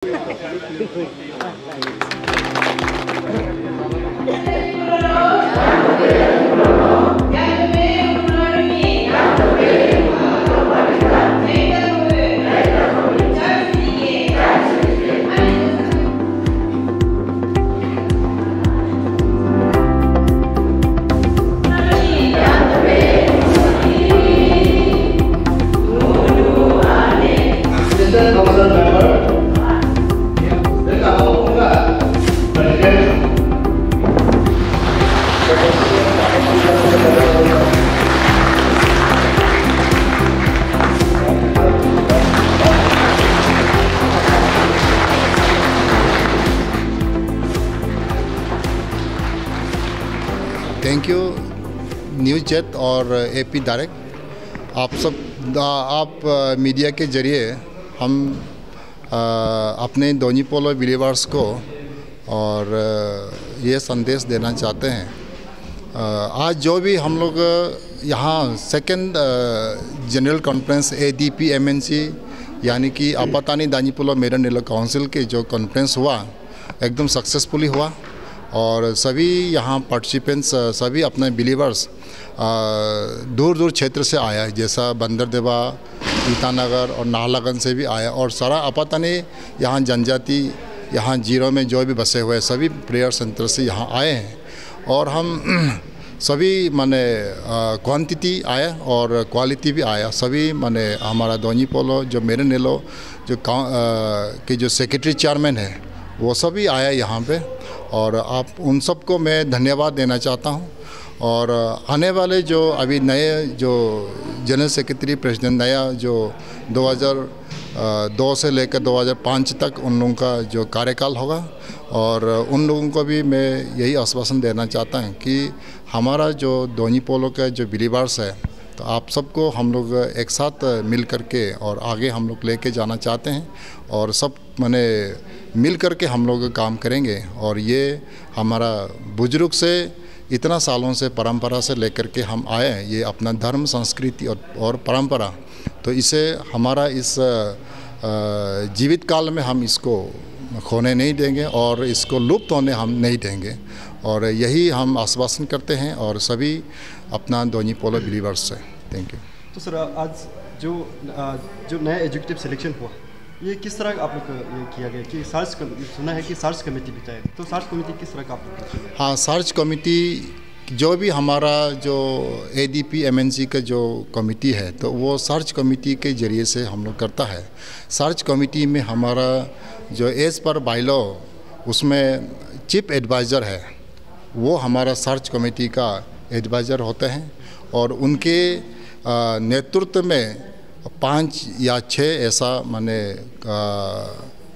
Thank you news jet और AP direct. आप media के ज़रिए हम अपने धोनी पोलो बिलीवर्स को और ये संदेश देना चाहते हैं। आज जो भी हम लोग यहाँ second general conference ADP MNC यानी कि आपातानी दानी पोलो मेरन नेलो काउंसिल के जो कॉन्फ्रेंस हुआ एकदम सक्सेसफुली हुआ और सभी यहाँ पार्टिसिपेंट्स सभी अपने बिलीवर्स दूर दूर क्षेत्र से आया है, जैसा बंदरदेवा, ईटानगर और नाहरलगुन से भी आया और सारा आपातानी यहाँ जनजाति यहाँ जीरो में जो भी बसे हुए सभी प्रेयर सेंटर से यहाँ आए हैं और हम सभी माने क्वांटिटी आया और क्वालिटी भी आया। सभी माने हमारा धोनी पोलो जो मेरन नेलो जो के जो सेक्रेटरी चेयरमैन है वो सभी आया यहाँ पे और आप उन सबको मैं धन्यवाद देना चाहता हूँ। और आने वाले जो अभी नए जो जनरल सेक्रेटरी प्रेसिडेंट नया जो 2002 से लेकर 2005 तक उन लोगों का जो कार्यकाल होगा और उन लोगों को भी मैं यही आश्वासन देना चाहता हूँ कि हमारा जो धोनी पोलो का जो बिलीवर्स है तो आप सबको हम लोग एक साथ मिल करके और आगे हम लोग लेके जाना चाहते हैं और सब माने मिल करके हम लोग काम करेंगे। और ये हमारा बुजुर्ग से इतना सालों से परंपरा से लेकर के हम आए हैं, ये अपना धर्म संस्कृति और परंपरा, तो इसे हमारा इस जीवित काल में हम इसको खोने नहीं देंगे और इसको लुप्त होने हम नहीं देंगे और यही हम आश्वासन करते हैं और सभी अपना धोनी पोलो बिलीवर्स से। Thank you. तो सर आज जो नया एजुकेटिव सिलेक्शन हुआ ये किस तरह आप लोग ये किया गया कि सर्च सुना है कि सर्च कमेटी भी चाहिए, तो सर्च कमेटी किस तरह का आप लोग? हाँ, सर्च कमेटी जो भी हमारा जो ADP MNC का जो कमेटी है तो वो सर्च कमेटी के ज़रिए से हम लोग करता है। सर्च कमेटी में हमारा जो एज़ पर बायलॉ उसमें चीफ एडवाइज़र है वो हमारा सर्च कमेटी का एडवाइज़र होते हैं और उनके नेतृत्व में 5 या 6 ऐसा माने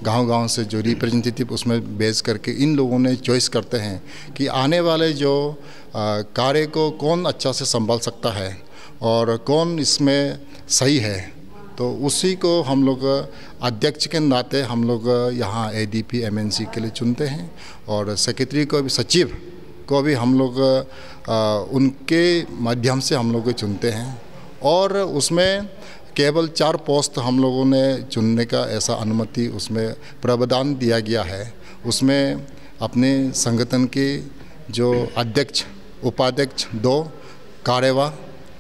गांव-गांव से जो रिप्रेजेंटेटिव उसमें बेस करके इन लोगों ने चॉइस करते हैं कि आने वाले जो कार्य को कौन अच्छा से संभाल सकता है और कौन इसमें सही है, तो उसी को हम लोग अध्यक्ष के नाते हम लोग यहाँ ADP MNC के लिए चुनते हैं और सेक्रेटरी को भी, सचिव को भी हम लोग उनके माध्यम से हम लोग चुनते हैं और उसमें केवल 4 पोस्ट हम लोगों ने चुनने का ऐसा अनुमति उसमें प्रावधान दिया गया है। उसमें अपने संगठन के जो अध्यक्ष, उपाध्यक्ष 2, कार्यवाह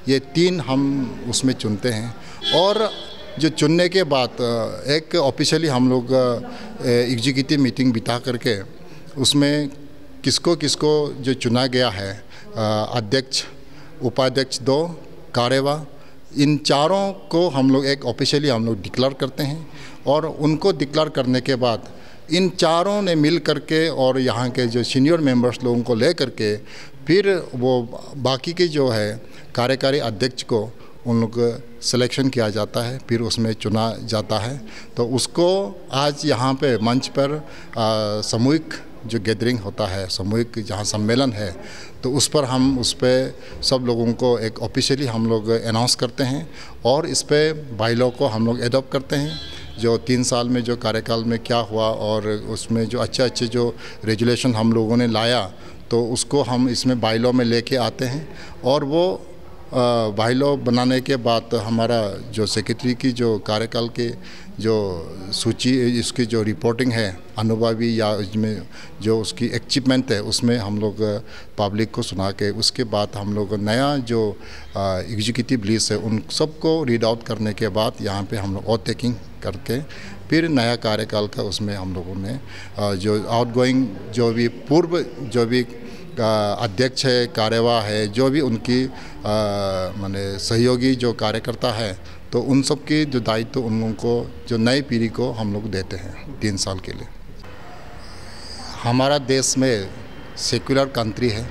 ये 3 हम उसमें चुनते हैं और जो चुनने के बाद एक ऑफिशियली हम लोग एग्जीक्यूटिव मीटिंग बिठा करके उसमें किसको किसको जो चुना गया है अध्यक्ष, उपाध्यक्ष 2, कार्यवाह, इन चारों को हम लोग एक ऑफिशियली हम लोग डिक्लेयर करते हैं और उनको डिक्लेयर करने के बाद इन चारों ने मिल करके और यहाँ के जो सीनियर मेंबर्स लोगों को ले करके फिर वो बाकी के जो है कार्यकारी अध्यक्ष को उन लोग सिलेक्शन किया जाता है, फिर उसमें चुना जाता है। तो उसको आज यहाँ पे मंच पर सामूहिक जो गैदरिंग होता है, सामूहिक जहाँ सम्मेलन है, तो उस पर हम उस पर सब लोगों को एक ऑफिशियली हम लोग अनाउंस करते हैं और इस पे बायलॉ को हम लोग एडॉप्ट करते हैं। जो 3 साल में जो कार्यकाल में क्या हुआ और उसमें जो अच्छे जो रेजुलेशन हम लोगों ने लाया तो उसको हम इसमें बायलॉ में लेके आते हैं और वो बायलॉ बनाने के बाद हमारा जो सेक्रेटरी की जो कार्यकाल के जो सूची, इसकी जो रिपोर्टिंग है अनुभवी या इसमें जो उसकी अचीवमेंट है, उसमें हम लोग पब्लिक को सुना के उसके बाद हम लोग नया जो एग्जीक्यूटिव लिस्ट है उन सबको रीड आउट करने के बाद यहाँ पे हम लोग और टेकिंग करके फिर नया कार्यकाल का उसमें हम लोगों ने जो आउटगोइंग जो भी पूर्व जो भी अध्यक्ष है, कार्यवाह है, जो भी उनकी माने सहयोगी जो कार्यकर्ता है, तो उन सब की जो दायित्व उन लोगों को, जो नई पीढ़ी को हम लोग देते हैं 3 साल के लिए। हमारा देश में सेक्युलर कंट्री है,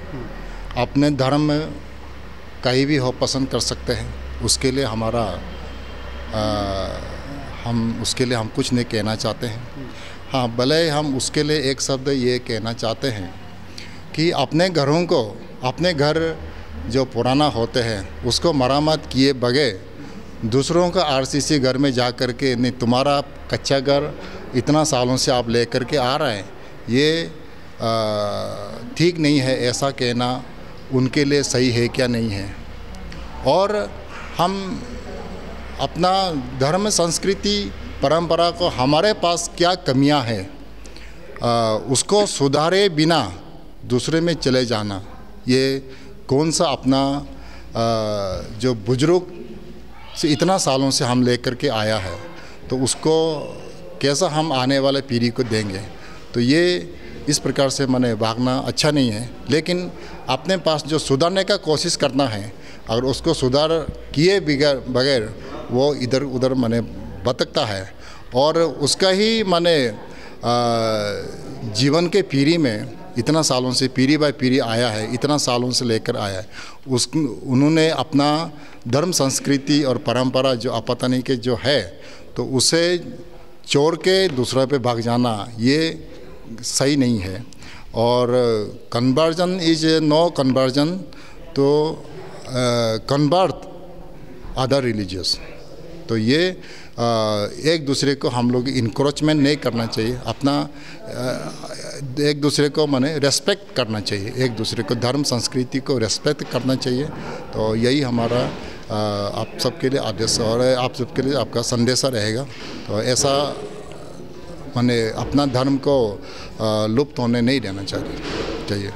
अपने धर्म में कहीं भी हो पसंद कर सकते हैं, उसके लिए हमारा उसके लिए हम कुछ नहीं कहना चाहते हैं। हाँ, भले हम उसके लिए एक शब्द ये कहना चाहते हैं कि अपने घरों को, अपने घर जो पुराना होते हैं उसको मरम्मत किए बगैर दूसरों का आरसीसी घर में जा कर के, नहीं तुम्हारा कच्चा घर इतना सालों से आप ले कर के आ रहे हैं, ये ठीक नहीं है, ऐसा कहना उनके लिए सही है क्या नहीं है। और हम अपना धर्म, संस्कृति, परंपरा को हमारे पास क्या कमियां हैं उसको सुधारे बिना दूसरे में चले जाना, ये कौन सा अपना जो बुजुर्ग से इतना सालों से हम लेकर के आया है, तो उसको कैसा हम आने वाले पीढ़ी को देंगे। तो ये इस प्रकार से मैंने भागना अच्छा नहीं है, लेकिन अपने पास जो सुधारने का कोशिश करना है, अगर उसको सुधार किए बगैर वो इधर उधर मैंने भटकता है और उसका ही मैंने जीवन के पीढ़ी में इतना सालों से पीढ़ी बाय पीढ़ी आया है, इतना सालों से लेकर आया है, उन्होंने अपना धर्म, संस्कृति और परंपरा जो अपनाने के जो है, तो उसे छोड़ के दूसरा पे भाग जाना ये सही नहीं है। और कन्वर्जन इज नो कन्वर्जन तो कन्वर्ट अदर रिलीजियस, तो ये एक दूसरे को हम लोग इनक्रोचमेंट नहीं करना चाहिए, अपना एक दूसरे को माने रेस्पेक्ट करना चाहिए, एक दूसरे को धर्म, संस्कृति को रेस्पेक्ट करना चाहिए। तो यही हमारा आप सबके लिए आदेश और आप सबके लिए आपका संदेशा रहेगा। तो ऐसा माने अपना धर्म को लुप्त होने नहीं देना चाहिए।